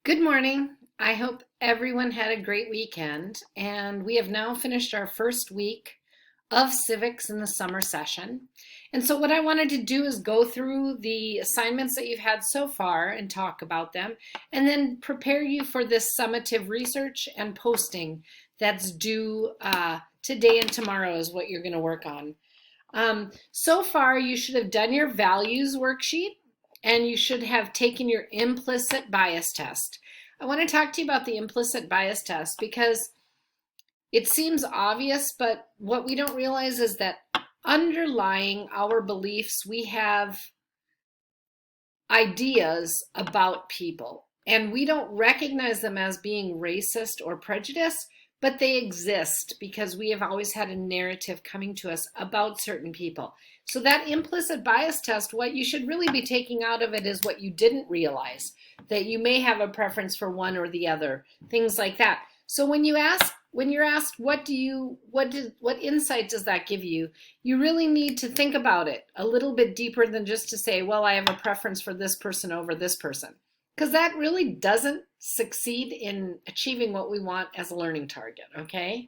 Good morning. I hope everyone had a great weekend, and we have now finished our first week of civics in the summer session. And so what I wanted to do is go through the assignments that you've had so far and talk about them, and then prepare you for this summative research and posting that's due today and tomorrow is what you're going to work on. So far, you should have done your values worksheet and you should have taken your implicit bias test. I want to talk to you about the implicit bias test because it seems obvious, but what we don't realize is that underlying our beliefs, we have ideas about people, and we don't recognize them as being racist or prejudiced, but they exist because we have always had a narrative coming to us about certain people. So that implicit bias test, what you should really be taking out of it is what you didn't realize, that you may have a preference for one or the other, things like that. So when you're asked what insight does that give you, you really need to think about it a little bit deeper than just to say, well, I have a preference for this person over this person, because that really doesn't succeed in achieving what we want as a learning target, okay?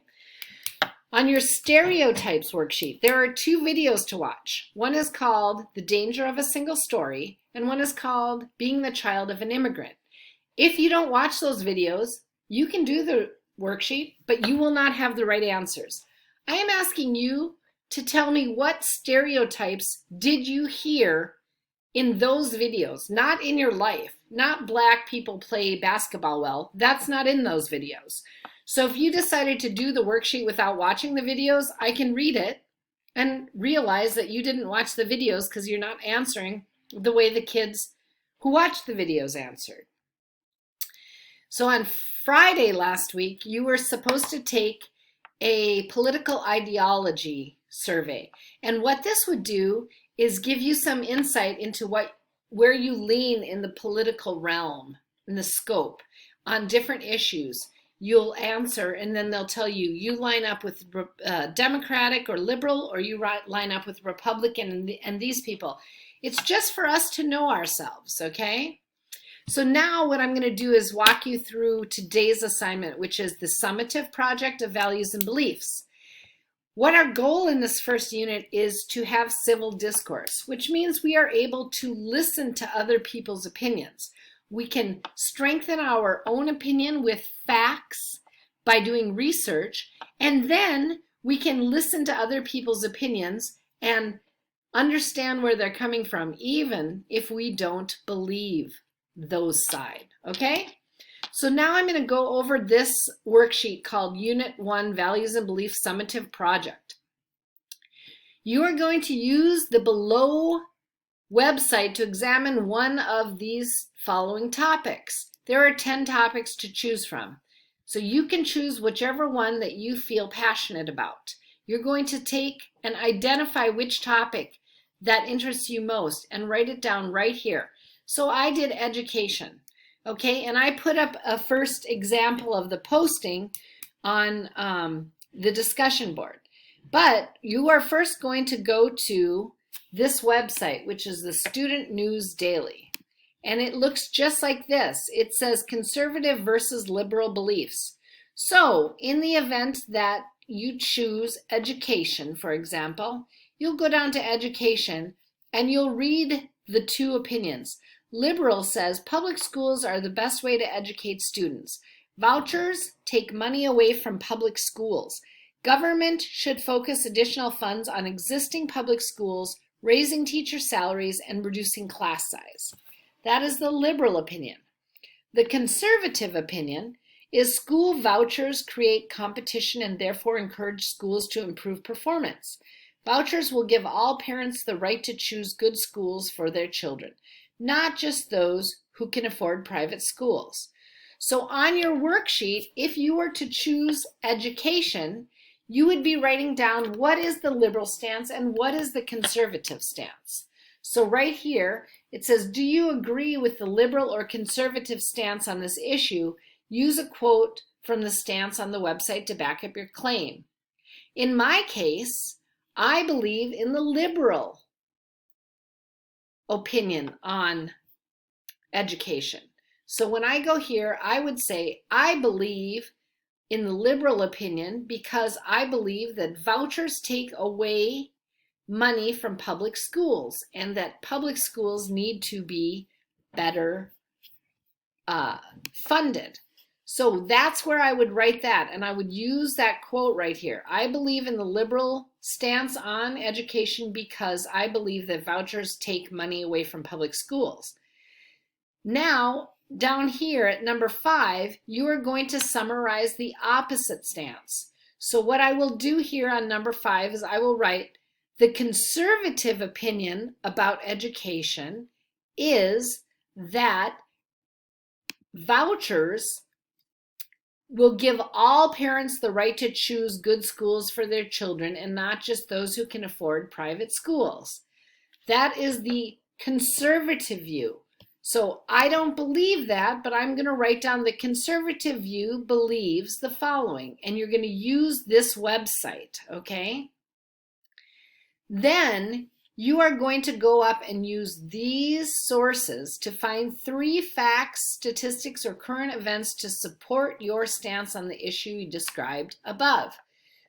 On your stereotypes worksheet, there are two videos to watch. One is called The Danger of a Single Story, and one is called Being the Child of an Immigrant. If you don't watch those videos, you can do the worksheet, but you will not have the right answers. I am asking you to tell me what stereotypes did you hear in those videos, not in your life, not black people play basketball well. That's not in those videos. So if you decided to do the worksheet without watching the videos, I can read it and realize that you didn't watch the videos because you're not answering the way the kids who watched the videos answered. So on Friday last week, you were supposed to take a political ideology survey. And what this would do is give you some insight into where you lean in the political realm, in the scope, on different issues. You'll answer, and then they'll tell you, you line up with Democratic or liberal, or you line up with Republican and these people. It's just for us to know ourselves, okay? So now what I'm going to do is walk you through today's assignment, which is the summative project of values and beliefs. What our goal in this first unit is to have civil discourse, which means we are able to listen to other people's opinions. We can strengthen our own opinion with facts by doing research, and then we can listen to other people's opinions and understand where they're coming from, even if we don't believe those side, okay? So now I'm going to go over this worksheet called Unit 1 Values and Beliefs Summative Project. You are going to use the below website to examine one of these following topics. There are 10 topics to choose from. So you can choose whichever one that you feel passionate about. You're going to take and identify which topic that interests you most and write it down right here. So I did education, okay, and I put up a first example of the posting on the discussion board. But you are first going to go to this website, which is the Student News Daily. And it looks just like this. It says conservative versus liberal beliefs. So in the event that you choose education, for example, you'll go down to education and you'll read the two opinions. Liberal says public schools are the best way to educate students. Vouchers take money away from public schools. Government should focus additional funds on existing public schools, raising teacher salaries, and reducing class size. That is the liberal opinion. The conservative opinion is school vouchers create competition and therefore encourage schools to improve performance. Vouchers will give all parents the right to choose good schools for their children, not just those who can afford private schools. So on your worksheet, if you were to choose education, you would be writing down what is the liberal stance and what is the conservative stance. So right here, it says, do you agree with the liberal or conservative stance on this issue? Use a quote from the stance on the website to back up your claim. In my case, I believe in the liberal opinion on education. So when I go here, I would say, I believe in the liberal opinion because I believe that vouchers take away money from public schools and that public schools need to be better funded. So that's where I would write that, and I would use that quote right here. I believe in the liberal stance on education because I believe that vouchers take money away from public schools. Now, down here at number 5, you are going to summarize the opposite stance. So what I will do here on number 5 is I will write, the conservative opinion about education is that vouchers will give all parents the right to choose good schools for their children and not just those who can afford private schools. That is the conservative view. So I don't believe that, but I'm going to write down the conservative view believes the following, and you're going to use this website, okay? Then you are going to go up and use these sources to find 3 facts, statistics, or current events to support your stance on the issue you described above.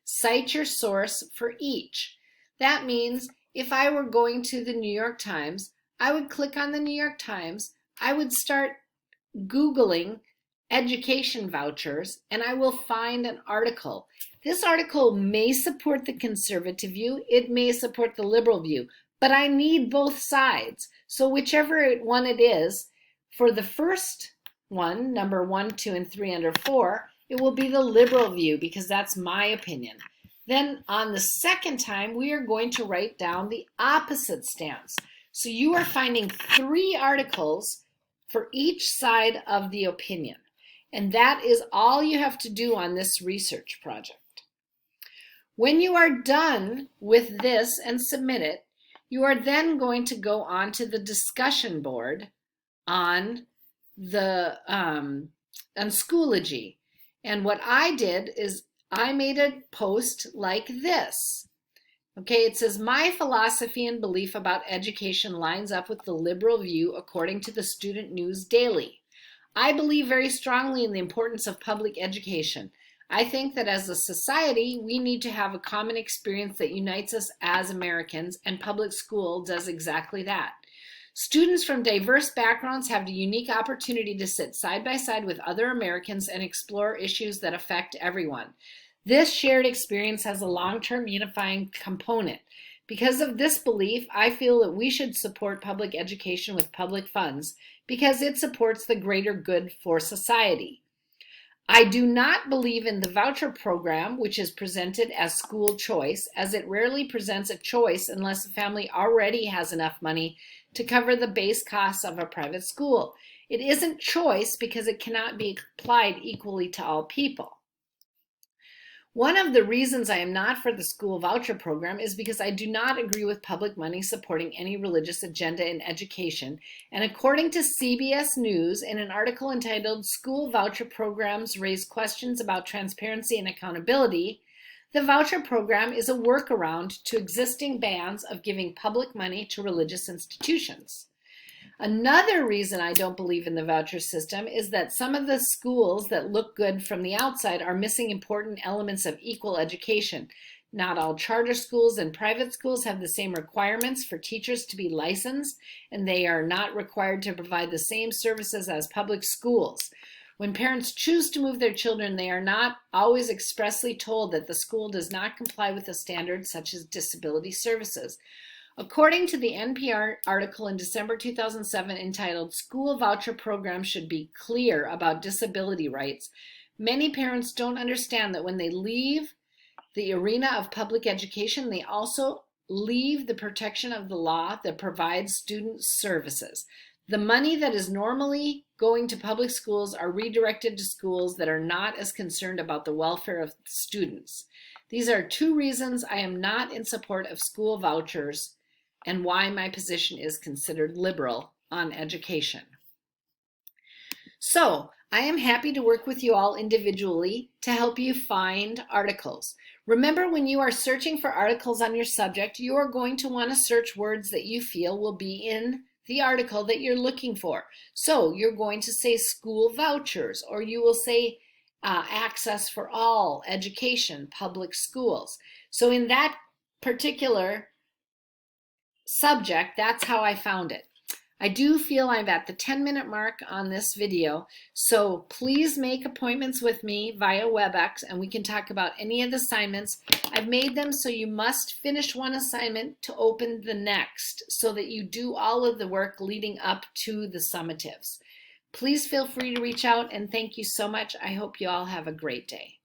Cite your source for each. That means if I were going to the New York Times, I would click on the New York Times, I would start Googling education vouchers, and I will find an article. This article may support the conservative view, it may support the liberal view, but I need both sides. So whichever one it is, for the first one, number 1, 2, and 3 under 4, it will be the liberal view because that's my opinion. Then on the second time, we are going to write down the opposite stance. So you are finding 3 articles for each side of the opinion. And that is all you have to do on this research project. When you are done with this and submit it, you are then going to go on to the discussion board on the on Schoology. And what I did is I made a post like this. Okay, it says, my philosophy and belief about education lines up with the liberal view according to the Student News Daily. I believe very strongly in the importance of public education. I think that as a society, we need to have a common experience that unites us as Americans, and public school does exactly that. Students from diverse backgrounds have the unique opportunity to sit side by side with other Americans and explore issues that affect everyone. This shared experience has a long-term unifying component. Because of this belief, I feel that we should support public education with public funds because it supports the greater good for society. I do not believe in the voucher program, which is presented as school choice, as it rarely presents a choice unless a family already has enough money to cover the base costs of a private school. It isn't choice because it cannot be applied equally to all people. One of the reasons I am not for the school voucher program is because I do not agree with public money supporting any religious agenda in education, and according to CBS News, in an article entitled School Voucher Programs Raise Questions About Transparency and Accountability, the voucher program is a workaround to existing bans of giving public money to religious institutions. Another reason I don't believe in the voucher system is that some of the schools that look good from the outside are missing important elements of equal education. Not all charter schools and private schools have the same requirements for teachers to be licensed, and they are not required to provide the same services as public schools. When parents choose to move their children, they are not always expressly told that the school does not comply with the standards such as disability services. According to the NPR article in December 2007 entitled School Voucher Program Should Be Clear About Disability Rights, many parents don't understand that when they leave the arena of public education, they also leave the protection of the law that provides student services. The money that is normally going to public schools are redirected to schools that are not as concerned about the welfare of students. These are 2 reasons I am not in support of school vouchers and why my position is considered liberal on education. So, I am happy to work with you all individually to help you find articles. Remember, when you are searching for articles on your subject, you are going to want to search words that you feel will be in the article that you're looking for. So you're going to say school vouchers, or you will say access for all, education, public schools. So in that particular subject, that's how I found it. I do feel I'm at the 10-minute mark on this video, so please make appointments with me via WebEx and we can talk about any of the assignments. I've made them so you must finish one assignment to open the next, so that you do all of the work leading up to the summatives. Please feel free to reach out, and thank you so much. I hope you all have a great day.